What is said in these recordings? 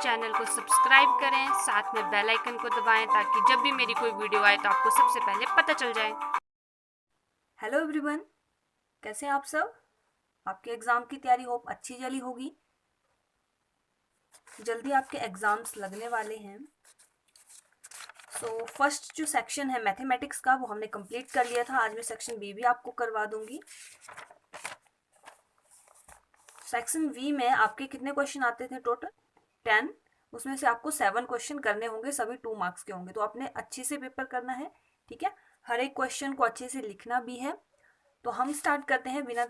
Channel को subscribe करें, साथ में बेल आइकन को दबाएं ताकि जब भी मेरी कोई वीडियो आए तो आपको सबसे पहले पता चल जाए। हेलो एवरीवन, कैसे हैं आप सब। आपके एग्ज़ाम की तैयारी होप अच्छी चली होगी। जल्दी आपके एग्ज़ाम्स लगने वाले हैं। सो फर्स्ट जो सेक्शन है मैथमेटिक्स का वो हमने कंप्लीट कर लिया था। आज मैं सेक्शन बी भी आपको करवा दूंगी। सेक्शन बी में आपके कितने क्वेश्चन आते थे टोटल? 10। उसमें से आपको 7 क्वेश्चन करने होंगे, सभी 2 मार्क्स के होंगे। तो आपने अच्छे से पेपर करना है, ठीक है। हर एक क्वेश्चन को अच्छे से लिखना भी है। तो हम स्टार्ट करते हैं बिना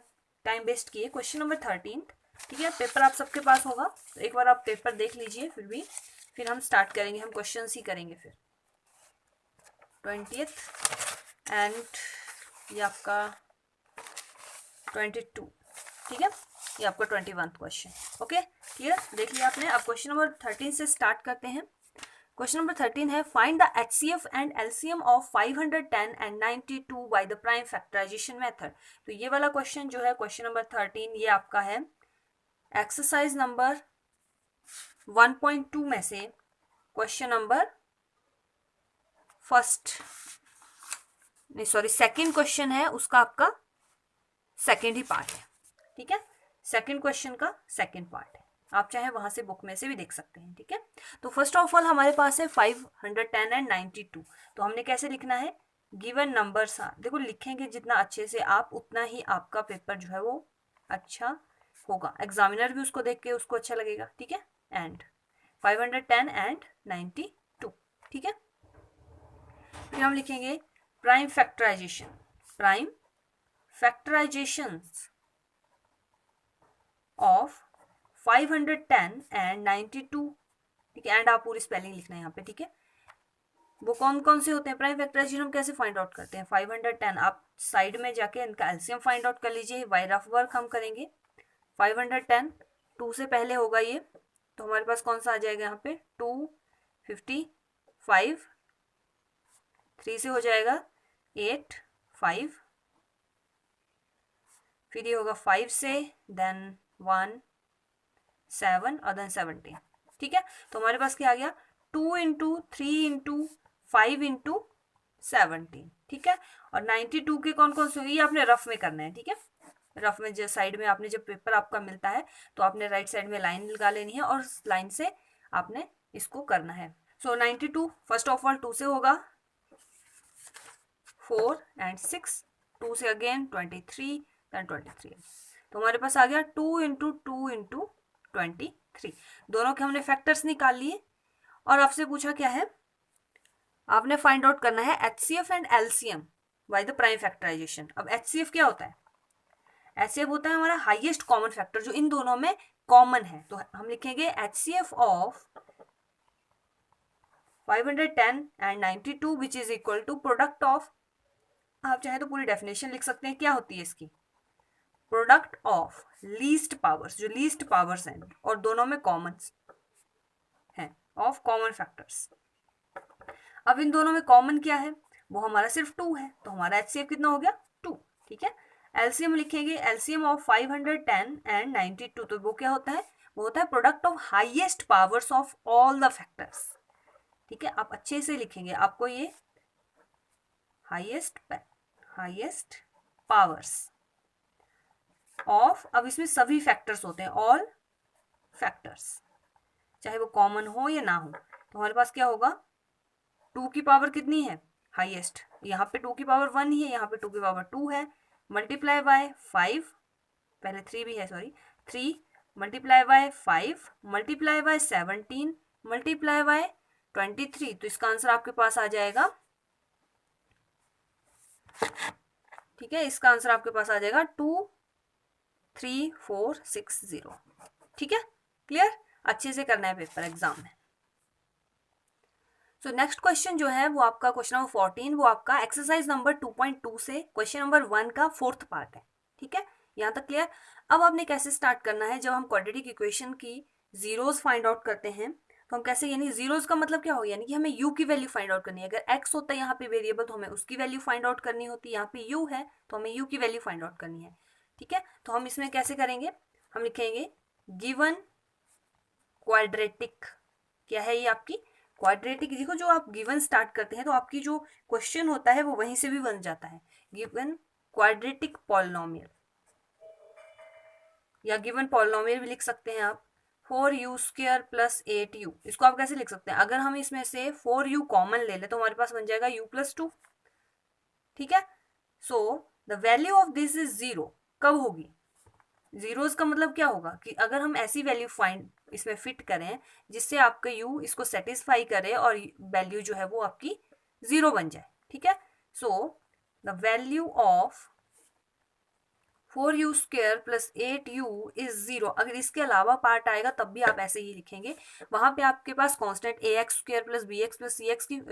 टाइम वेस्ट किए। क्वेश्चन नंबर 13, ठीक है। पेपर आप सबके पास होगा, तो एक बार आप पेपर देख लीजिए फिर हम स्टार्ट करेंगे। हम क्वेश्चन ही करेंगे फिर 20th एंड ये आपका 22, ठीक है। ये आपका 21 क्वेश्चन। ओके, क्लियर, देख लिया आपने। अब क्वेश्चन नंबर 13 से स्टार्ट करते हैं। क्वेश्चन नंबर 13 है, find the HCF and LCM of 510 and 92 by the prime factorization method. तो ये वाला क्वेश्चन जो है क्वेश्चन नंबर 13, ये आपका है एक्सरसाइज नंबर 1.2 में से क्वेश्चन नंबर सेकंड क्वेश्चन है, उसका आपका सेकंड ही पार्ट है, ठीक है। सेकंड क्वेश्चन का सेकंड पार्ट है। आप चाहे वहां से बुक में से भी देख सकते हैं, ठीक है। तो फर्स्ट ऑफ ऑल हमारे पास है 510 एंड 92। तो हमने कैसे लिखना है, गिवन नंबर्स। देखो, लिखेंगे जितना अच्छे से आप, उतना ही आपका पेपर जो है वो अच्छा होगा। एग्जामिनर भी उसको देख के उसको अच्छा लगेगा, ठीक है। एंड 510 एंड 92, ठीक है। फिर हम लिखेंगे प्राइम फैक्टराइजेशन ऑफ 510 एंड 92, ठीक है। एंड आप पूरी स्पेलिंग लिखना है यहाँ पे, ठीक है। वो कौन कौन से होते हैं प्राइम फैक्टराइजेशन, हम कैसे फाइंड आउट करते हैं। 510 आप साइड में जाके इनका एलसीएम फाइंड आउट कर लीजिए। वाई रफ वर्क हम करेंगे। 510 2 से पहले होगा ये, तो हमारे पास कौन सा आ जाएगा यहाँ पे 255। 3 से हो जाएगा 8 5, फिर ये होगा 5 से, देन 1 7 और देन 17, ठीक है। तो हमारे पास क्या आ गया 2 इंटू 3 इंटू 5 इंटू 17, ठीक है। और 92 के कौन कौन से होंगे, ये आपने रफ में करना है, ठीक है। रफ में जो साइड में आपने जब पेपर आपका मिलता है तो आपने राइट साइड में लाइन लगा लेनी है और लाइन से आपने इसको करना है। सो 92 फर्स्ट ऑफ ऑल 2 से होगा 4 एंड 6, 2 से अगेन 23, देन 23। तो हमारे पास आ गया 2 इंटू 2 इंटू 23। दोनों के हमने फैक्टर्स निकाल लिए और आपसे पूछा क्या है, आपने फाइंड आउट करना है HCF and LCM by the prime factorization. अब HCF क्या होता है, HCF होता है हमारा हाईएस्ट कॉमन फैक्टर, जो इन दोनों में कॉमन है। तो हम लिखेंगे HCF of 510 and 92 which is equal to product of, आप चाहे तो पूरी डेफिनेशन लिख सकते हैं। क्या होती है इसकी, प्रोडक्ट ऑफ लीस्ट पावर्स, जो लीस्ट पावर्स हैं और दोनों में कॉमन है, ऑफ कॉमन फैक्टर्स। अब इन दोनों में कॉमन क्या है, वो हमारा सिर्फ 2 है, तो हमारा HCF कितना हो गया 2, ठीक है। LCM लिखेंगे, LCM ऑफ 510 एंड 92, तो वो क्या होता है, वो होता है product of highest powers of all the factors, ठीक है। आप अच्छे से लिखेंगे, आपको ये हाईएस्ट पावर्स ऑफ, अब इसमें सभी फैक्टर्स होते हैं, ऑल फैक्टर्स, चाहे वो कॉमन हो या ना हो। तो हमारे पास क्या होगा, 2 की पावर कितनी है हाईएस्ट, यहाँ पे 2 की पावर 1 ही है, यहाँ पे 2 की पावर 2 है, मल्टीप्लाई बाय 5, पहले 3 भी है, sorry 3 multiply by 5 multiply by 17 multiply by 23। तो इसका आंसर आपके पास आ जाएगा, ठीक है, इसका आंसर आपके पास आ जाएगा 23460, ठीक है। क्लियर, अच्छे से करना है पेपर एग्जाम में। सो नेक्स्ट क्वेश्चन जो है वो आपका क्वेश्चन नंबर 14, वो आपका एक्सरसाइज नंबर 2.2 से क्वेश्चन नंबर 1 का फोर्थ पार्ट है, ठीक है। यहाँ तक क्लियर। अब आपने कैसे स्टार्ट करना है, जब हम क्वाड्रेटिक इक्वेशन की जीरोस फाइंड आउट करते हैं तो हम कैसे, यानी जीरोस का मतलब क्या हो, यानी कि हमें यू की वैल्यू फाइंड आउट करनी है। अगर एक्स होता है यहाँ पे वेरिएबल तो हमें उसकी वैल्यू फाइंड आउट करनी होती है, यहाँ पे यू है तो हमें यू की वैल्यू फाइंड आउट करनी है, ठीक है। तो हम इसमें कैसे करेंगे, हम लिखेंगे गिवन क्वाड्रेटिक क्या है ये आपकी क्वाड्रेटिक। देखो जो आप गिवन स्टार्ट करते हैं तो आपकी जो क्वेश्चन होता है वो वहीं से भी बन जाता है, गिवन क्वाड्रेटिक पॉलिनोमियल या गिवन पॉलिनोमियल भी लिख सकते हैं आप। 4u² प्लस 8u, इसको आप कैसे लिख सकते हैं, अगर हम इसमें से 4u कॉमन ले लें तो हमारे पास बन जाएगा u+2। ठीक है, so the value of this is 0 कब होगी, जीरोज का मतलब क्या होगा कि अगर हम ऐसी वैल्यू फाइंड इसमें फिट करें जिससे आपका u इसको सेटिस्फाई करे और वैल्यू जो है वो आपकी 0 बन जाए। ठीक है, so the value of 4u² plus 8u is 0। अगर इसके अलावा पार्ट आएगा तब भी आप ऐसे ही लिखेंगे, वहां पे आपके पास constant ax² plus bx plus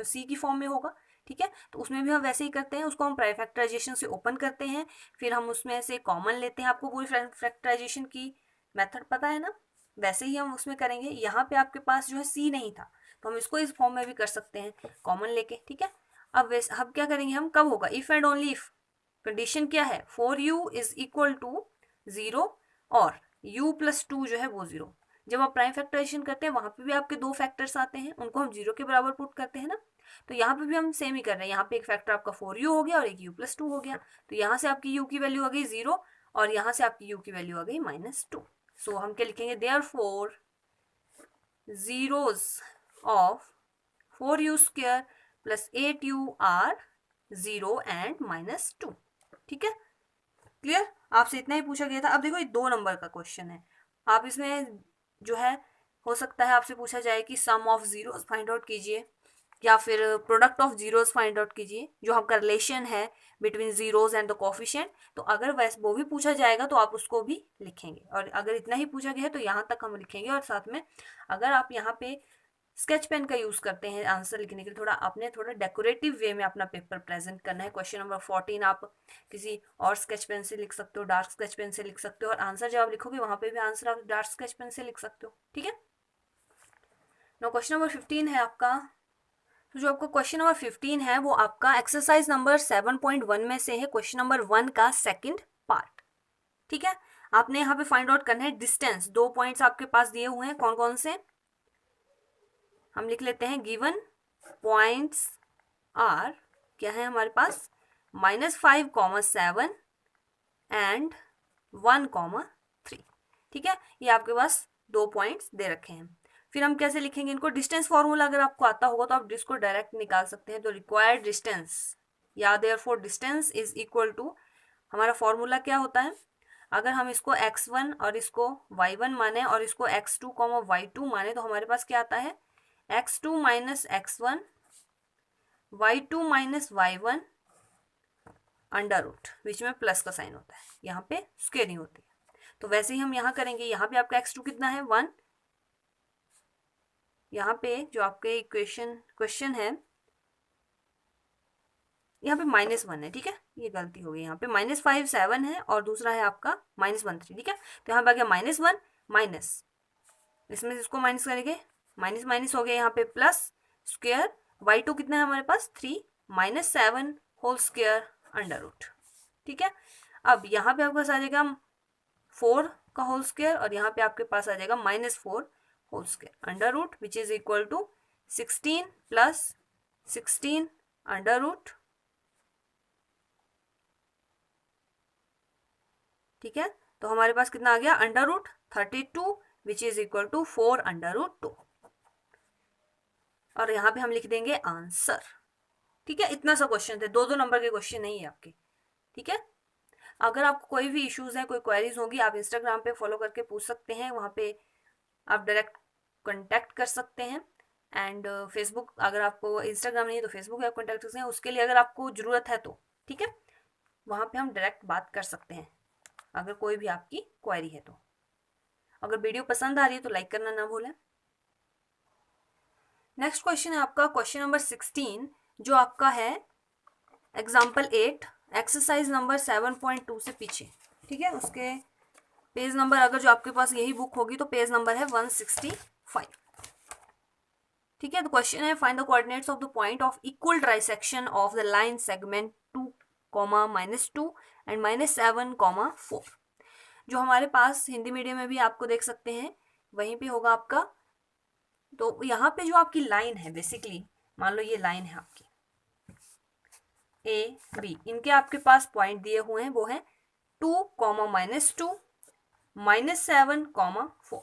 c की फॉर्म में होगा। ठीक है, तो उसमें भी हम वैसे ही करते हैं, उसको हम प्राइम फैक्टराइजेशन से ओपन करते हैं, फिर हम उसमें से कॉमन लेते हैं। आपको पूरी फैक्टराइजेशन की मेथड पता है ना, वैसे ही हम उसमें करेंगे। यहाँ पे आपके पास जो है c नहीं था तो हम इसको इस फॉर्म में भी कर सकते हैं कॉमन लेके। ठीक है, अब क्या करेंगे हम, कब होगा, if and only if. Condition क्या है, 4u इज इक्वल टू 0 और u+2 जो है वो 0। जब आप प्राइम फैक्टराइजेशन करते हैं वहां पे भी आपके दो फैक्टर्स आते हैं, उनको हम 0 के बराबर पुट करते हैं ना, तो यहाँ पे भी हम सेम ही कर रहे हैं। यहाँ पे एक फैक्टर आपका 4u हो गया और एक u+2 हो गया, तो यहाँ से आपकी u की वैल्यू आ गई 0 और यहाँ से आपकी u की वैल्यू आ गई -2। सो हम क्या लिखेंगे, therefore zeros of 4u² plus 8u are 0 and -2। ठीक है, क्लियर, आपसे इतना ही पूछा गया था। अब देखो ये 2 नंबर का क्वेश्चन है, आप इसमें जो है हो सकता है आपसे पूछा जाए कि सम ऑफ जीरोस फाइंड आउट कीजिए या फिर product of zeros find out कीजिए, जो आपका रिलेशन है between zeros and the coefficient. तो अगर वैसे वो भी पूछा जाएगा तो आप उसको भी लिखेंगे, और अगर इतना ही पूछा गया है तो यहाँ तक हम लिखेंगे। और साथ में अगर आप यहाँ पे स्केच पेन का यूज करते हैं आंसर लिखने के लिए, थोड़ा डेकोरेटिव वे में अपना पेपर प्रेजेंट करना है। क्वेश्चन नंबर 14 आप किसी और स्केच पेन से लिख सकते हो, डार्क स्केच पेन से लिख सकते हो, और आंसर जब आप लिखोगे वहां पे भी आंसर आप डार्क स्केच पेन से लिख सकते हो। ठीक है, नो क्वेश्चन नंबर 15 है आपका। तो जो आपका क्वेश्चन नंबर 15 है वो आपका एक्सरसाइज नंबर 7.1 में से है, क्वेश्चन नंबर 1 का सेकंड पार्ट। ठीक है, आपने यहाँ पे फाइंड आउट करना है डिस्टेंस। 2 पॉइंट्स आपके पास दिए हुए हैं, कौन कौन से, हम लिख लेते हैं। गिवन पॉइंट्स आर, क्या है हमारे पास, -5, 7 एंड 1, 3। ठीक है, ये आपके पास 2 पॉइंट्स दे रखे हैं। फिर हम कैसे लिखेंगे इनको, डिस्टेंस फॉर्मूला अगर आपको आता होगा तो आप इसको डायरेक्ट निकाल सकते हैं। तो रिक्वायर्ड डिस्टेंस या therefore distance is equal to, हमारा फॉर्मूला क्या होता है, अगर हम इसको x1 और इसको y1 माने और इसको x2, y2 माने तो हमारे पास क्या आता है, x2 minus x1 y2 minus y1 under root, बीच में प्लस का साइन होता है, यहाँ पे स्क्वायर नहीं होती है। तो वैसे ही हम यहाँ करेंगे, यहाँ पे आपका x2 कितना है 1, यहाँ पे जो आपके क्वेश्चन है यहाँ पे -1 है। ठीक है, ये गलती हो गई, यहाँ पे -5, 7 है और दूसरा है आपका -1, 3। ठीक है, तो यहाँ पे आ गया -1 माइनस, इसमें इसको माइनस करेंगे, माइनस माइनस हो गया, यहाँ पे प्लस स्क्वायर, y2 कितना है हमारे पास 3 -7 होल स्क्वायर अंडर रूट। ठीक है, अब यहाँ पे आपके पास आ जाएगा 4 का होल स्क्वायर और यहाँ पे आपके पास आ जाएगा -4 whole square under root, which is equal to 16 plus 16 under root. ठीक है, तो हमारे पास कितना आ गया, under root 32 which is equal to 4 under root 2, और यहाँ पे हम लिख देंगे आंसर। ठीक है, इतना सा क्वेश्चन थे, 2 नंबर के क्वेश्चन नहीं है आपके। ठीक है, अगर आपको कोई भी इश्यूज है, कोई क्वेरीज होगी, आप इंस्टाग्राम पे फॉलो करके पूछ सकते हैं, वहाँ पे आप डायरेक्ट कॉन्टैक्ट कर सकते हैं। एंड फेसबुक, अगर आपको इंस्टाग्राम नहीं है तो फेसबुक आप कॉन्टैक्ट कर सकते हैं, उसके लिए अगर आपको ज़रूरत है तो। ठीक है, वहाँ पे हम डायरेक्ट बात कर सकते हैं अगर कोई भी आपकी क्वेरी है तो। अगर वीडियो पसंद आ रही है तो लाइक करना ना भूलें। नेक्स्ट क्वेश्चन है आपका क्वेश्चन नंबर 16, जो आपका है एग्जाम्पल 8 एक्सरसाइज नंबर 7.2 से पीछे। ठीक है, उसके पेज नंबर, अगर जो आपके पास यही बुक होगी तो पेज नंबर है 165। ठीक है, तो क्वेश्चन है find the coordinates of the point of equal trisection of the line segment 2, -2 and -7, 4। जो हमारे पास हिंदी मीडियम में भी आपको देख सकते हैं, वहीं पे होगा आपका तो यहाँ पे जो आपकी लाइन है, बेसिकली मान लो ये लाइन है आपकी ए बी, इनके आपके पास पॉइंट दिए हुए हैं, वो है 2, -2, -7, 4।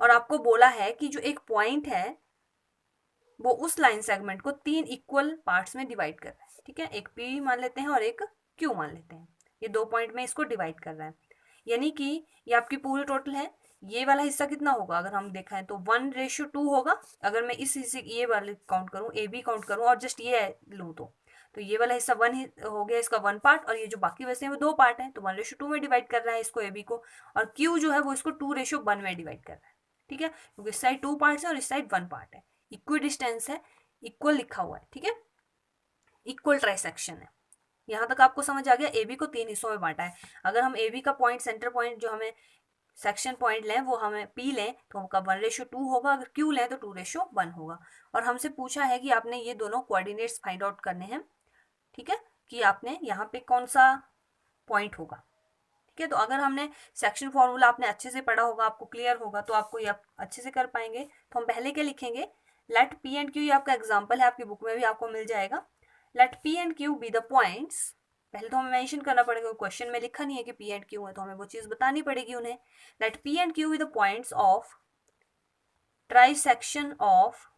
और आपको बोला है कि जो एक पॉइंट है वो उस लाइन सेगमेंट को 3 इक्वल पार्ट्स में डिवाइड कर रहा है, ठीक है। एक पी मान लेते हैं और एक क्यू मान लेते हैं। ये 2 पॉइंट में इसको डिवाइड कर रहा है, यानी कि ये आपकी पूरी टोटल है। ये वाला हिस्सा कितना होगा, अगर हम देखें तो 1:2 होगा। अगर मैं इस हिस्से ये वाले काउंट करूँ, ए बी काउंट करूँ और जस्ट ये लूँ तो ये वाला हिस्सा 1 हो गया, इसका 1 पार्ट, और ये जो बाकी वैसे हैं वो 2 पार्ट हैं, तो 1:2 में डिवाइड कर रहा है इसको ए बी को। और क्यू जो है वो इसको 2:1 में डिवाइड कर रहा है, ठीक है, क्योंकि इस साइड 2 पार्ट्स है और इस साइड 1 पार्ट है। इक्वी डिस्टेंस है, इक्वल लिखा हुआ है, ठीक है, इक्वल ट्राइसेक्शन है। यहाँ तक आपको समझ आ गया। ए बी को 3 हिस्सों में बांटा है। अगर हम ए बी का पॉइंट, सेंटर पॉइंट जो हमें सेक्शन पॉइंट लें वो हमें पी लें तो हमका 1:2 होगा, अगर क्यू लें तो 2:1 होगा। और हमसे पूछा है कि आपने ये दोनों कोऑर्डिनेट्स फाइंड आउट करने हैं, ठीक है, कि आपने यहाँ पे कौन सा पॉइंट होगा, ठीक है। तो अगर हमने सेक्शन फॉर्मूला आपने अच्छे से पढ़ा होगा, आपको क्लियर होगा, तो आपको ये आप अच्छे से कर पाएंगे। तो हम पहले क्या लिखेंगे, लेट पी एंड क्यू, ये आपका एग्जाम्पल है, आपकी बुक में भी आपको मिल जाएगा। Let P and Q be the points, पहले तो हमें मेंशन करना पड़ेगा, क्वेश्चन में लिखा नहीं है कि पी एंड क्यू है, तो हमें वो चीज बतानी पड़ेगी उन्हें। Let P and Q be the points of trisection of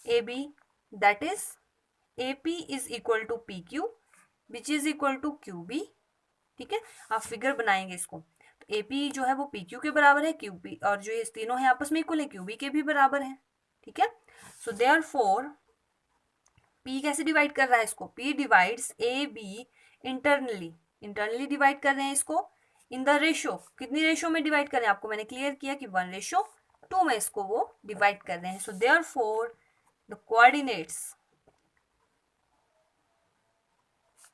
A B, that is AP is equal to PQ which is equal to QB, ठीक है। आप फिगर बनाएंगे इसको, तो AP जो है वो PQ के बराबर है, QB और जो ये तीनों है आपस में इक्वल है, QB के भी बराबर है, ठीक है। सो देयरफॉर P कैसे डिवाइड कर रहा है इसको, P divides AB internally, internally divide कर रहे हैं इसको इन द रेशो, कितनी रेशो में डिवाइड कर रहे हैं, आपको मैंने क्लियर किया कि 1:2 में इसको वो डिवाइड कर रहे हैं। So therefore the coordinates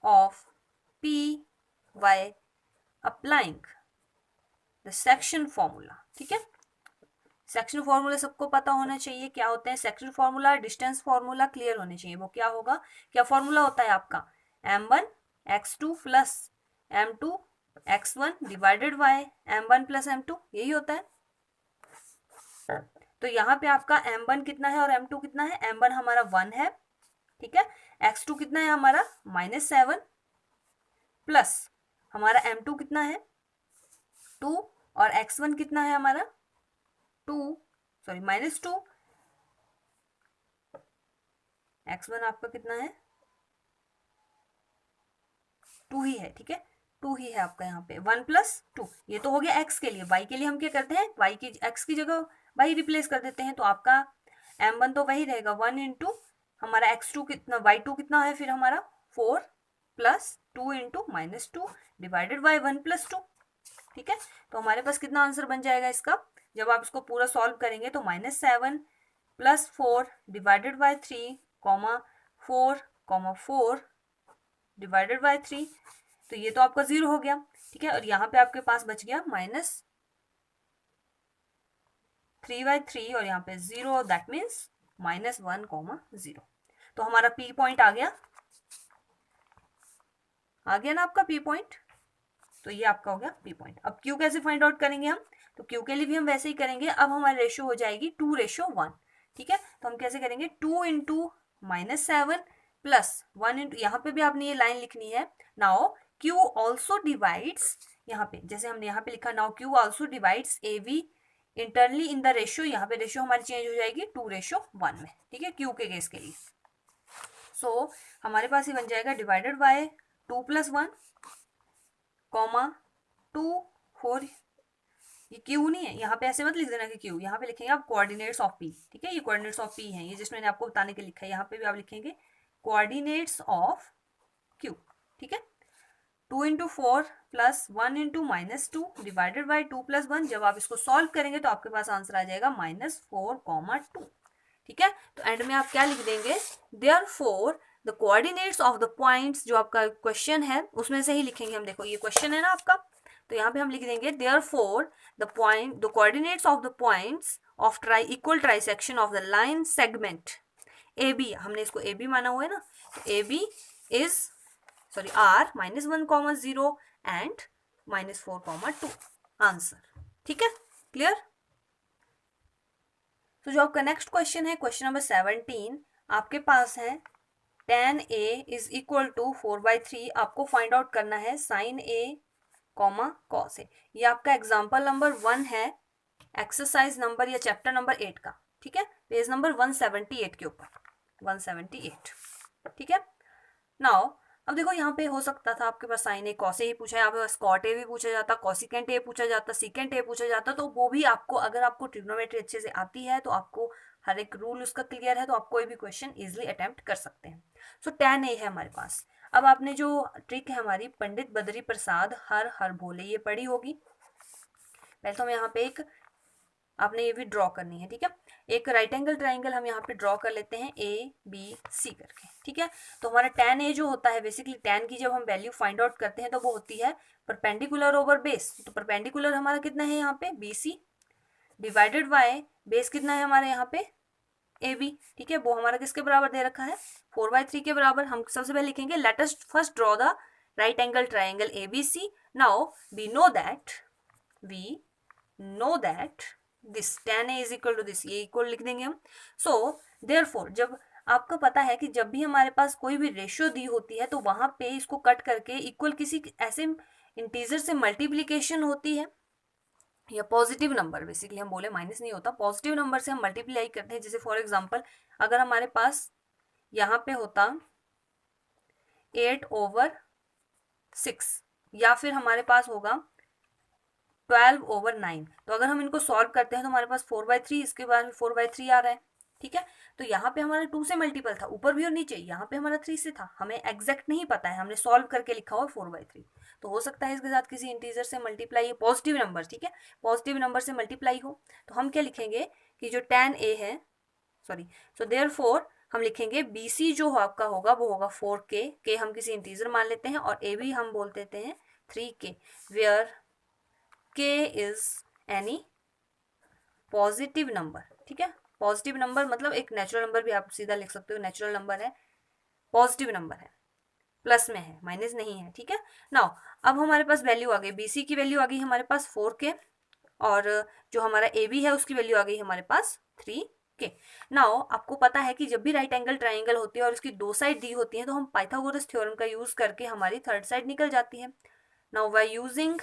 of P by applying the section formula, ठीक है। सेक्शन फॉर्मूला सबको पता होना चाहिए क्या होते हैं। Section formula, distance formula clear होने चाहिए। वो क्या होगा, क्या फॉर्मूला होता है आपका, m1 x2 plus m2 x1 divided by m1 plus m2, यही होता है। तो यहाँ पे आपका m1 कितना है और m2 कितना है, m1 हमारा 1 है, ठीक है, x2 कितना है हमारा -7 प्लस हमारा m2 कितना है 2 और x1 कितना है हमारा -2, x1 आपका कितना है 2 ही है, ठीक है, 2 ही है आपका यहाँ पे 1 + 2। ये तो हो गया x के लिए। y के लिए हम क्या करते हैं, y की x की जगह y रिप्लेस कर देते हैं, तो आपका m1 तो वही रहेगा 1 इंटू हमारा x2 कितना, y2 कितना है फिर हमारा 4 + 2 इंटू -2 डिवाइडेड बाय 1 + 2, ठीक है। तो हमारे पास कितना आंसर बन जाएगा इसका, जब आप इसको पूरा सॉल्व करेंगे तो -7 + 4 डिवाइडेड बाय 3, 4 डिवाइडेड बाय 3, तो ये तो आपका 0 हो गया, ठीक है। और यहाँ पे आपके पास बच गया -3/3 और यहाँ पे 0, दैट मीन्स -1, 0। तो हमारा P पॉइंट आ गया ना आपका P पॉइंट। तो ये आपका हो गया P पॉइंट। अब Q कैसे फाइंड आउट करेंगे हम, तो Q के लिए भी हम वैसे ही करेंगे। अब हमारी रेशो हो जाएगी 2:1, ठीक है। तो हम कैसे करेंगे, 2 इंटू -7 प्लस 1 इंटू, यहाँ पे भी आपने ये लाइन लिखनी है। नाउ Q ऑल्सो डिवाइड्स, यहाँ पे जैसे हमने यहाँ पे लिखा, now Q also divides AB internally in the ratio, यहाँ पे रेशो हमारी चेंज हो जाएगी 2:1 में, ठीक है, Q के केस के लिए। सो हमारे पास ये बन जाएगा डिवाइडेड बाय 2 + 1, 2 4, ये क्यू नहीं है, यहाँ पे ऐसे मत लिख देना कि क्यू, यहाँ पे लिखेंगे आप कोऑर्डिनेट्स ऑफ पी, ठीक है। ये कोऑर्डिनेट्स ऑफ पी हैं, ये जिसमें मैंने आपको बताने के लिखा है, यहाँ पे भी आप लिखेंगे कोऑर्डिनेट्स ऑफ क्यू, ठीक है। 2 into 4 plus 1 into -2 divided by 2 + 1। जब आप इसको सॉल्व करेंगे तो आपके पास आंसर आ जाएगा -4, 2, ठीक है। तो एंड में आप क्या लिख देंगे, therefore the coordinates of the points, जो आपका क्वेश्चन है उसमें से ही लिखेंगे हम। देखो ये क्वेश्चन है ना आपका, तो यहाँ पे हम लिख देंगे therefore the coordinates of the points of equal trisection of the line segment A B, हमने इसको ए बी माना हुआ है ना, तो A B is are -1, 0 and -4, 2 answer, ठीक है, क्लियर। तो जो आपका नेक्स्ट क्वेश्चन है, क्वेश्चन नंबर 17, आपके पास है tan a is equal to 4/3। आपको फाइंड आउट करना है sin a comma cos a। ये आपका एग्जाम्पल नंबर 1 है, एक्सरसाइज नंबर या चैप्टर नंबर 8 का, ठीक है, पेज नंबर 178 के ऊपर, 178, ठीक है। नाउ अब देखो यहाँ पे हो सकता था आपके पास साइन ए कॉस ए ही पूछा है, यहाँ पे बस कॉट ए भी पूछा जाता, कॉसिकेंट ए पूछा जाता, सीकेंट ए पूछा जाता, तो वो भी आपको, अगर आपको ट्रिग्नोमेट्री अच्छे से आती है तो आपको हर एक रूल उसका क्लियर है, तो आप कोई भी क्वेश्चन इजिली अटेम्प्ट कर सकते हैं। सो tan ए है हमारे पास। अब आपने जो ट्रिक है हमारी पंडित बद्री प्रसाद हर हर भोले, ये पढ़ी होगी। पहले तो हम यहाँ पे एक, आपने ये भी ड्रॉ करनी है, ठीक है। एक राइट एंगल ट्राइंगल हम यहाँ पे ड्रॉ कर लेते हैं ABC करके, ठीक है। तो हमारा tan a जो होता है, बेसिकली tan की जब हम वैल्यू फाइंड आउट करते हैं तो वो होती है परपेंडिकुलर ओवर बेस। तो परपेंडिकुलर हमारा कितना है यहाँ पे BC, डिवाइडेड बाय बेस कितना है हमारे यहाँ पे AB, ठीक है। वो हमारा किसके बराबर दे रखा है, 4/3 के बराबर। हम सबसे पहले लिखेंगे let us first draw the right angle triangle ABC। Now we know that this tan a is equal to this, ये इक्वल लिख देंगे हम। सो देयरफॉर जब आपको पता है कि जब भी हमारे पास कोई भी रेशियो दी होती है तो वहां पे इसको कट करके इक्वल किसी ऐसे इंटीजर से मल्टीप्लीकेशन होती है, या पॉजिटिव नंबर, बेसिकली हम बोले माइनस नहीं होता, पॉजिटिव नंबर से हम मल्टीप्लाई करते हैं। जैसे फॉर एग्जांपल अगर हमारे पास यहाँ पे होता 8/6, या फिर हमारे पास होगा 12/9, तो अगर हम इनको सॉल्व करते हैं तो हमारे पास 4/3, इसके बाद 4/3 आ रहा है, ठीक है। तो यहाँ पे हमारा 2 से मल्टीपल था, ऊपर भी और नीचे, यहाँ पे हमारा 3 से था, हमें एग्जैक्ट नहीं पता है, हमने सॉल्व करके लिखा हुआ 4/3। तो हो सकता है इसके साथ किसी इंटीजर से मल्टीप्लाई, पॉजिटिव नंबर, ठीक है, पॉजिटिव नंबर से मल्टीप्लाई हो। तो हम क्या लिखेंगे कि जो tan a है, सॉरी, सो देयरफॉर हम लिखेंगे BC जो आपका होगा वो होगा 4k, के हम किसी इंटीजर मान लेते हैं, और AB हम बोल देते हैं 3k, where k is any positive number, ठीक है। पॉजिटिव नंबर मतलब एक नेचुरल नंबर भी आप सीधा लिख सकते हो, नेचुरल नंबर है, पॉजिटिव नंबर है, प्लस में है, माइनस नहीं है, ठीक है। नाउ अब हमारे पास वैल्यू आ गई, BC की वैल्यू आ गई हमारे पास 4k, और जो हमारा AB है उसकी वैल्यू आ गई हमारे पास 3k। नाउ आपको पता है कि जब भी राइट एंगल ट्राइंगल होती है और उसकी दो साइड दी होती है तो हम पाइथागोरस थ्योरम का यूज करके हमारी थर्ड साइड निकल जाती है। नाउ बाय यूजिंग,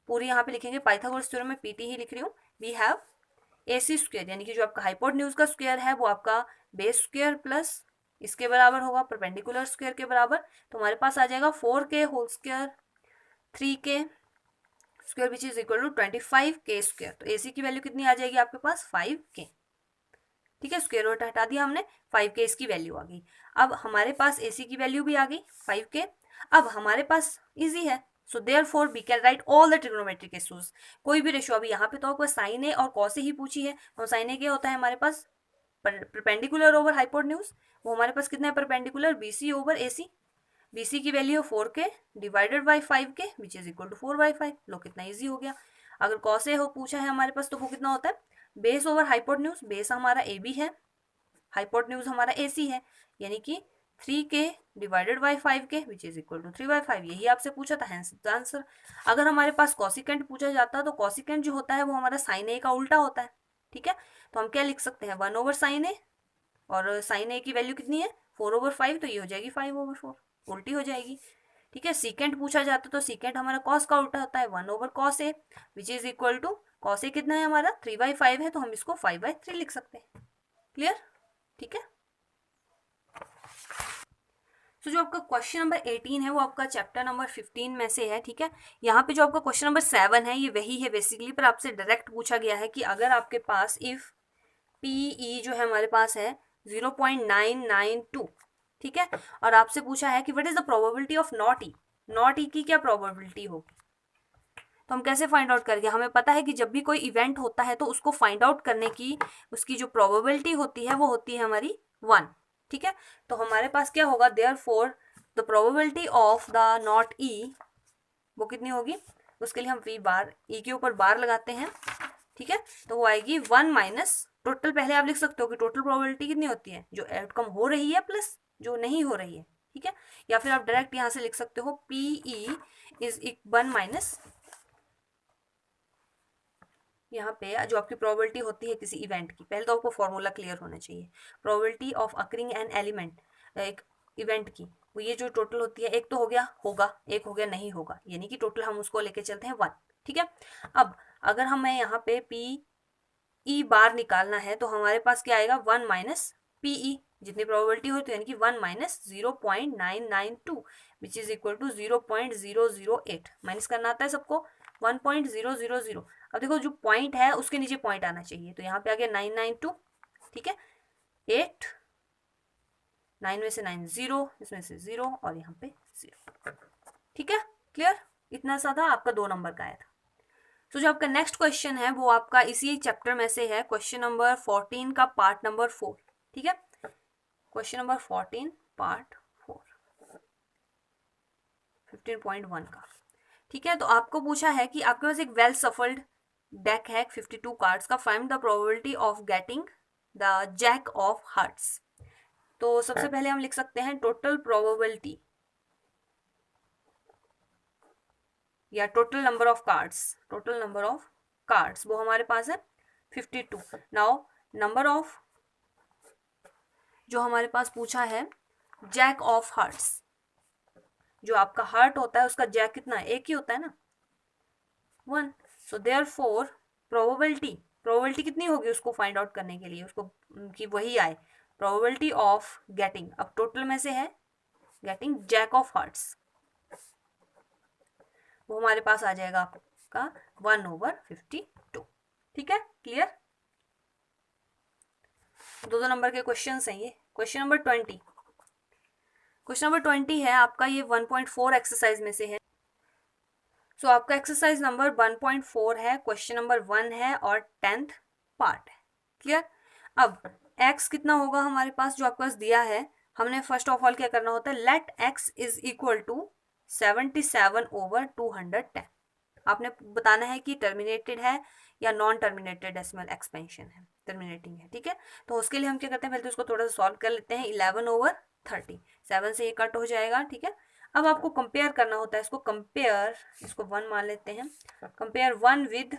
पूरी यहाँ पे लिखेंगे पाइथागोरस थ्योरम में PT ही लिख रही हूँ, वी हैव AC स्क्वायर, यानी कि जो आपका हाइपोटेन्यूज का स्क्वायर है वो आपका बेस स्क्वायर प्लस इसके बराबर होगा परपेंडिकुलर स्क्वायर के बराबर। तो हमारे पास आ जाएगा 4k whole square 3k square which is equal to 25k square. तो AC की वैल्यू कितनी आ जाएगी आपके पास 5k, ठीक है। स्क्वायर रूट हटा दिया हमने, 5k इसकी वैल्यू आ गई। अब हमारे पास AC की वैल्यू भी आ गई 5k। अब हमारे पास इजी है, so therefore we can write all the trigonometric ratios, कोई भी रेशियो। अभी यहाँ पे तो आपको साइन ए और कॉस ए ही पूछी है, तो साइन ए क्या होता है हमारे पास परपेंडिकुलर ओवर हाइपोटेन्यूज, वो हमारे पास कितना है perpendicular BC over AC। BC की value 4k divided by 5k which is equal to 4/5। लो कितना इजी हो गया। अगर कॉस ए हो पूछा है हमारे पास तो वो कितना होता है बेस ओवर हाइपोटेन्यूज, बेस हमारा AB है, हाइपोटेन्यूज हमारा AC है, यानी कि 3k divided by 5k which is equal to 3/5। यही आपसे पूछा था, हैंस आंसर। अगर हमारे पास कॉसिकेंट पूछा जाता तो कॉसिकेंट जो होता है वो हमारा साइन ए का उल्टा होता है, ठीक है। तो हम क्या लिख सकते हैं 1/sin a, और साइन ए की वैल्यू कितनी है 4/5, तो ये हो जाएगी 5/4, उल्टी हो जाएगी, ठीक है। सीकेंट पूछा जाता तो सीकेंट हमारा कॉस का उल्टा होता है 1/cos a which is equal to cos A कितना है हमारा 3/5 है, तो हम इसको 5/3 लिख सकते हैं। क्लियर, ठीक है। तो जो आपका क्वेश्चन नंबर 18 है वो आपका चैप्टर नंबर 15 में से है, ठीक है। यहाँ पे जो आपका क्वेश्चन नंबर 7 है ये वही है बेसिकली, पर आपसे डायरेक्ट पूछा गया है कि अगर आपके पास इफ PE जो है हमारे पास है 0.992, ठीक है, और आपसे पूछा है कि what is the probability of not E की क्या प्रोबेबिलिटी होगी, तो हम कैसे फाइंड आउट करेंगे। हमें पता है कि जब भी कोई इवेंट होता है तो उसको फाइंड आउट करने की उसकी जो प्रोबेबिलिटी होती है वो होती है हमारी 1, ठीक है। तो हमारे पास क्या होगा therefore the probability of the not E वो कितनी होगी, उसके लिए हम V बार E के ऊपर बार लगाते हैं, ठीक है। तो वो आएगी 1 माइनस टोटल, पहले आप लिख सकते हो कि टोटल प्रोबेबिलिटी कितनी होती है जो आउटकम हो रही है प्लस जो नहीं हो रही है, ठीक है। या फिर आप डायरेक्ट यहाँ से लिख सकते हो PE इज 1 माइनस यहाँ पे जो आपकी प्रोबेबिलिटी होती है किसी इवेंट की, पहले तो आपको फॉर्मूला क्लियर होना चाहिए। Probability of occurring an element, एक इवेंट की, वो ये जो टोटल होती है, एक तो हो गया होगा, एक हो गया नहीं होगा, यानी कि टोटल हम उसको लेके चलते हैं 1। ठीक है, अब अगर हमें यहाँ पे पी ई बार निकालना है तो हमारे पास क्या आएगा, 1 माइनस पी ई, जितनी प्रोबेबिलिटी होती है, यानी कि 1 minus 0.992 which is equal to 0.008। Minus करना आता है सबको, 1.000। अब देखो जो पॉइंट है उसके नीचे पॉइंट आना चाहिए, तो यहाँ पे आ गया 992। ठीक है, 8, 9 में से 9 0, इसमें से 0 और यहाँ पे 0। ठीक है, क्लियर, इतना सा था, आपका 2 नंबर का आया था। तो जो आपका नेक्स्ट क्वेश्चन है वो आपका इसी चैप्टर में से है, क्वेश्चन नंबर 14 का पार्ट नंबर 4। ठीक है, क्वेश्चन नंबर 14 पार्ट 4 15.1 का। ठीक है, तो आपको पूछा है कि आपके पास एक वेल सफल्ड डेक है 52 कार्ड्स का, find the probability of getting the jack of hearts. तो सबसे पहले हम लिख सकते हैं टोटल प्रोबेबिलिटी या total number of cards, total number of cards वो हमारे पास है 52। नाउ नंबर ऑफ, जो हमारे पास पूछा है जैक ऑफ हार्ट्स, जो आपका हार्ट होता है उसका जैक कितना है, एक ही होता है ना, 1। सो देयरफॉर प्रोबेबिलिटी कितनी होगी उसको फाइंड आउट करने के लिए, उसको कि वही आए, प्रोबेबिलिटी ऑफ गेटिंग, अब टोटल में से है गेटिंग जैक ऑफ हार्ट्स, वो हमारे पास आ जाएगा आपका 1/52। ठीक है, क्लियर। 2 नंबर के क्वेश्चन हैं ये। क्वेश्चन नंबर 20, क्वेश्चन नंबर 20 है आपका, ये 1.4 एक्सरसाइज में से है। सो आपका एक्सरसाइज नंबर 1.4 है, क्वेश्चन नंबर 1 है और 10th पार्ट है। क्लियर। अब x कितना होगा हमारे पास, जो आपके पास दिया है, हमने फर्स्ट ऑफ ऑल क्या करना होता है, let x is equal to 77/210। आपने बताना है कि टर्मिनेटेड है या नॉन टर्मिनेटेड डेसिमल एक्सपेंशन है, टर्मिनेटिंग है। ठीक है, तो उसके लिए हम क्या करते हैं, पहले तो उसको थोड़ा सा सॉल्व कर लेते हैं। 11/30, 7 से ये कट हो जाएगा। ठीक है, अब आपको कंपेयर करना होता है, इसको कंपेयर, इसको 1 मान लेते हैं, compare 1 with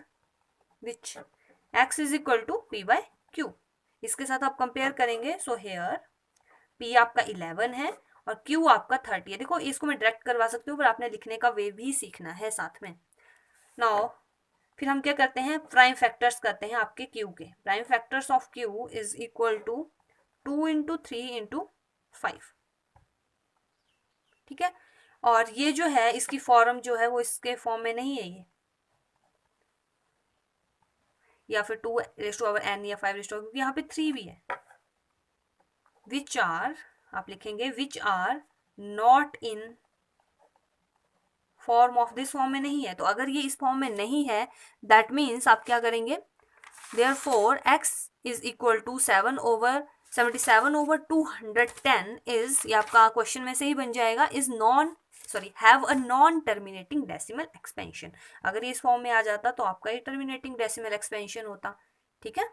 which, x is equal to p/q, इसके साथ आप कंपेयर करेंगे। सो हेयर p आपका 11 है और q आपका 30 है। देखो इसको मैं डायरेक्ट करवा सकती हूँ, पर आपने लिखने का वे भी सीखना है साथ में। नाउ फिर हम क्या करते हैं, प्राइम फैक्टर्स करते हैं आपके q के। Prime factors of q is equal to 2 × 3 × 5। ठीक है, और ये जो है इसकी फॉर्म जो है वो इसके फॉर्म में नहीं है ये, या फिर 2n या 5, क्योंकि यहाँ पे 3 भी है। विच आर, आप लिखेंगे which are not in form of, this form में नहीं है। तो अगर ये इस फॉर्म में नहीं है, दैट मीन्स आप क्या करेंगे, therefore x is equal to 77/210 is, ये आपका क्वेश्चन में से ही बन जाएगा, is have a non terminating decimal expansion. अगर ये इस फॉर्म में आ जाता तो आपका ये टर्मिनेटिंग डेसिमल एक्सपेंशन होता। ठीक है,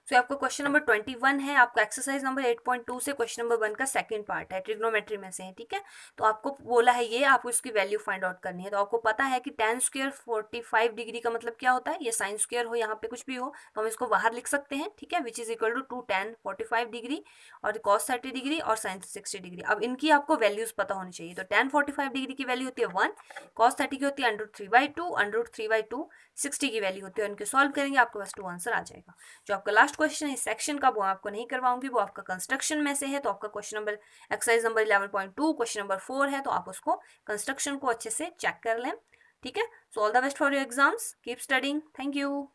तो आपका क्वेश्चन नंबर 21 है, आपका एक्सरसाइज नंबर 8.2 से क्वेश्चन नंबर 1 का सेकंड पार्ट है, ट्रिग्नोमेट्री में से है। ठीक है, तो आपको बोला है ये आपको इसकी वैल्यू फाइंड आउट करनी है। तो आपको पता है कि tan स्क्वायर 45 डिग्री का मतलब क्या होता है, ये साइन स्क्वायर हो यहाँ पे कुछ भी हो तो हम इसको बाहर लिख सकते हैं। ठीक है, which is equal to 2 tan 45 degree और cos 30 डिग्री और sin 60 डिग्री। अब इनकी आपको वैल्यूज पता होनी चाहिए। तो tan 45 डिग्री की वैल्यू होती है 1, cos 30 की होती है √3/2, √3/2 60 की वैल्यू होती है। उनके सॉल्व करेंगे, आपके पास 2 आंसर आ जाएगा। जो आपका लास्ट क्वेश्चन है सेक्शन का, वो आपको नहीं करवाऊंगी, वो आपका कंस्ट्रक्शन में से है। तो आपका question number, exercise number 11.2 question number 4 है, तो आप उसको कंस्ट्रक्शन को अच्छे से चेक कर लें। ठीक है, so all the best for your exams, keep studying, thank you.